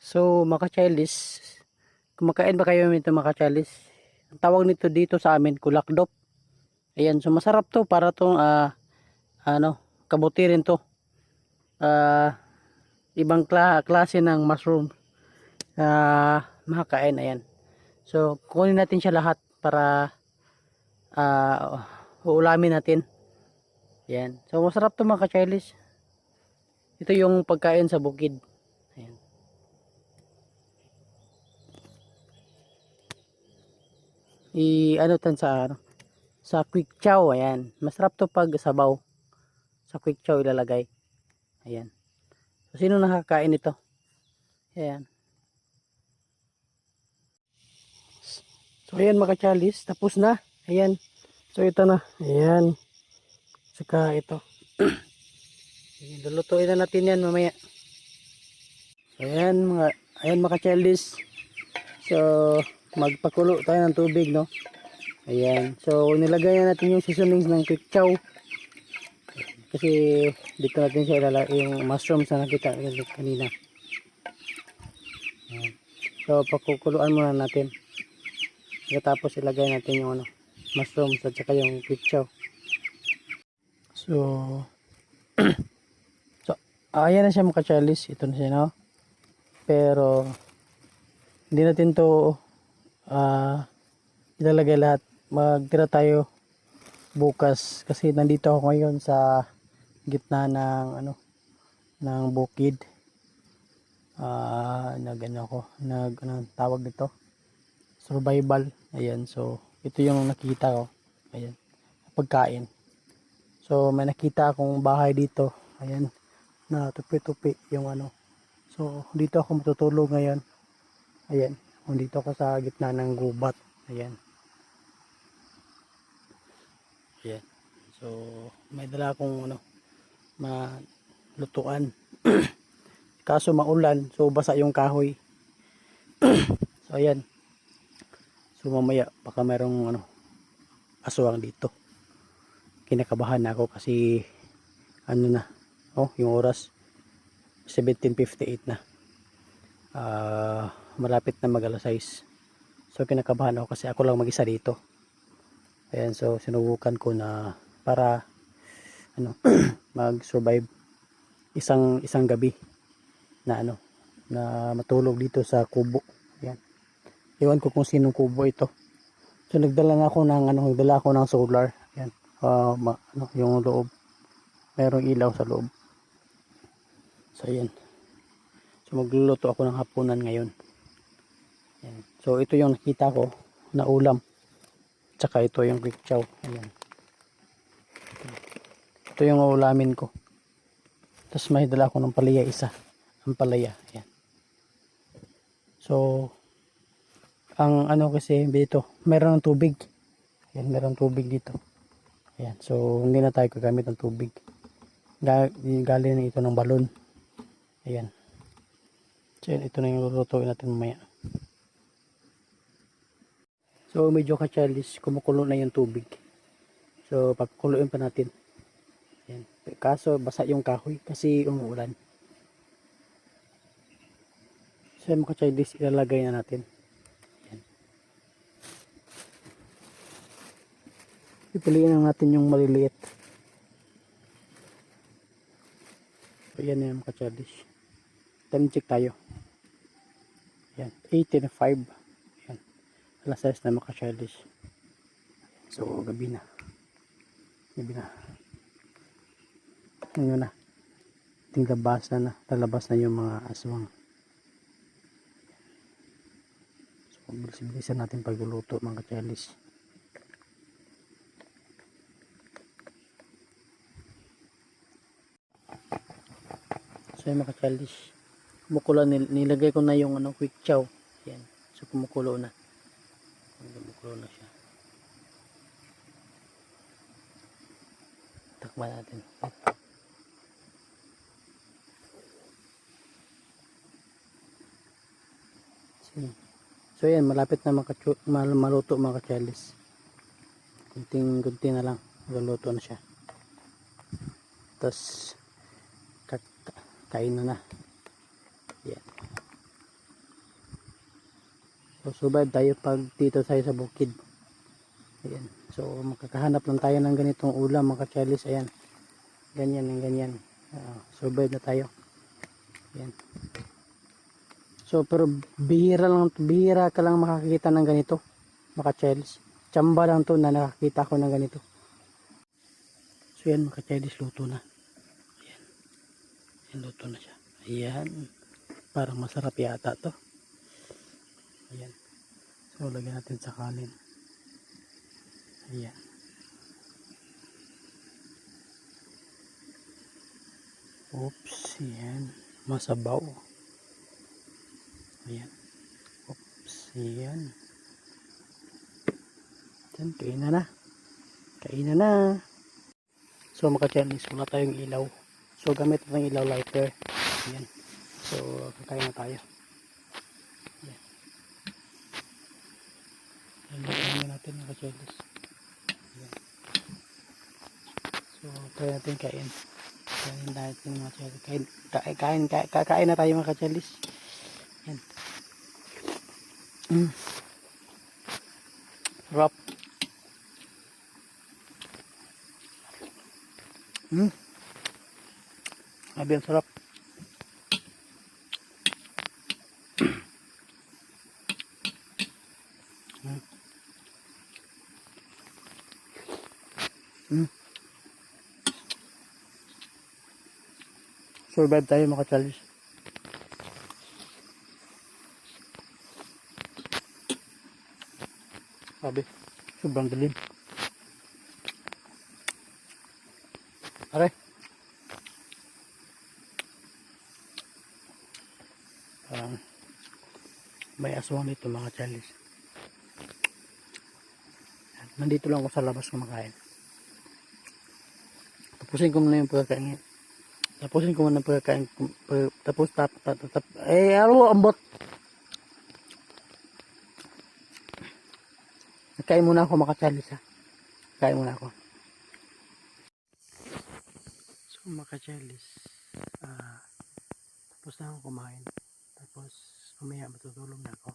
So, maka-childish, kumakain ba kayo nito maka-childish? Ang tawag nito dito sa amin, kulakdop. Ayan, so masarap to para tong kabuti rin to. Ah, ibang klase ng mushroom. Makakain, ayan. So, kunin natin siya lahat para uulamin natin. Ayan. So, masarap to maka-childish. Ito yung pagkain sa bukid. Ayan. Ano tan sa quick chow, ayan. Masarap to pag sabaw. Sa quick chow ilalagay. Ayan. So, sino nakakain ito? Ayan. So, ayan mga chalis. Tapos na. Ayan. So, ito na. Ayan. Saka ito. Lulutuin na natin yan mamaya. So, ayan mga chalis. So, magpakulo tayo ng tubig, no? Ayan. So, nilagay na natin yung seasonings ng quick chow. Kasi, dito natin siya ilalagay yung mushrooms na nakita kanina. Ayan. So, pakukuluan muna natin. Tapos ilagay natin yung mushrooms at saka yung quick chow. So, ayan na siya mga chalis. Ito na siya, no? Pero, hindi natin to ilalagay lahat. Magtira tayo bukas kasi nandito ako ngayon sa gitna ng bukid. Tawag nito, survival. Ayan, so ito yung nakita ko. Ayan, pagkain. So may nakita akong bahay dito. Ayan, na tupi-tupi yung so dito ako matutulog ngayon. Ayan, dito ako sa gitna ng gubat. Ayan. Ayan. So may dala akong malutuan. Kaso maulan, so basa yung kahoy. So ayan. So mamaya baka merong aswang dito. Kinakabahan ako kasi yung oras 17:58 na. Malapit na mag alas 6. So kinakabahan ako kasi ako lang mag-isa dito. Ayan, so sinubukan ko na para mag-survive isang gabi na na matulog dito sa kubo. Ayan. Iwan ko kung sinong kubo ito. So nagdala ako ng solar. Ayan. Yung loob. Merong ilaw sa loob. So ayan. So magluluto ako ng hapunan ngayon. Ayan. So ito yung nakita ko na ulam. Tsaka ito yung quick chow. Ayan. Ito yung ulamin ko. Tapos may dala ako ng palaya isa. Ang palaya. Ayan. So ang kasi dito, meron ng tubig. Ayan, meron tubig dito. Ayan. So hindi na tayo gagamit ng tubig. Galing na ito ng balon. Ayan. So ito na yung lulutuin natin mamaya. So medyo ka-childish, kumukulo na yung tubig. So pagkuluin pa natin. Ayan. Kaso basa yung kahoy kasi umuulan. So yung ka-childish, ilalagay na natin. Ayan. Pipiliin lang natin yung maliliit. So yan yung ka-childish. Time check tayo. Ayan. 18:05. Ayan. Alas 6 na maka-childish. So gabi na. Ngayon na. Lalabas na yung mga aswang. So bilis-bilisan natin pagluluto mga ka-childish. So yung mga ka-childish, kumukulo, nilagay ko na yung quick chow. Yan. So kumukulo na. Kumukulo na siya. Takpan natin. So yan, malapit na maluto mga ka-childish. Kunti na lang. Maluto na siya. Tapos kain na. Yan. So survive tayo pag dito tayo sa bukid. Ayan. So makakahanap lang tayo ng ganitong ulam mga ka-Charles. Ayan. Ganyan and ganyan. Survive na tayo. Ayan. So pero bihira ka lang makakita ng ganito mga ka-Charles. Tsamba lang to na nakakita ko ng ganito. So yan mga ka-Charles, luto na. Ayan. Ayan, luto na siya. Ayan. Parang masarap yata to. Ayan. So lagyan natin sa kanin. Ayan. Oops. Ayan. Masabaw. Ayan. Oops. Ayan. Ayan. Kainan na. Kainan na. So mga ka-Charles, wala tayong ilaw. So gamit natin ilaw lighter. Ayan. So kakain na tayo. Ayan. Ayan natin mga ka-Charles. Ayan. So try natin kain. Kain natin mga ka-Charles. Kain na tayo mga ka-Charles. Ayan. Sarap. Sabi ang sarap. Survive tayo mga ka-Charles. Sabi, sobrang dilim. Aray. May aswang dito mga ka-Charles. Nandito lang ako sa labas kumakain. Tapusin ko muna yung pagkain. Tapusin ko muna yung pagkain. Tapos ambot. Nagkain muna ako mga ka-Charles ha. Kain muna ako. So mga ka-Charles, tapos na ako kumain. Tapos mamaya matutulog na ako.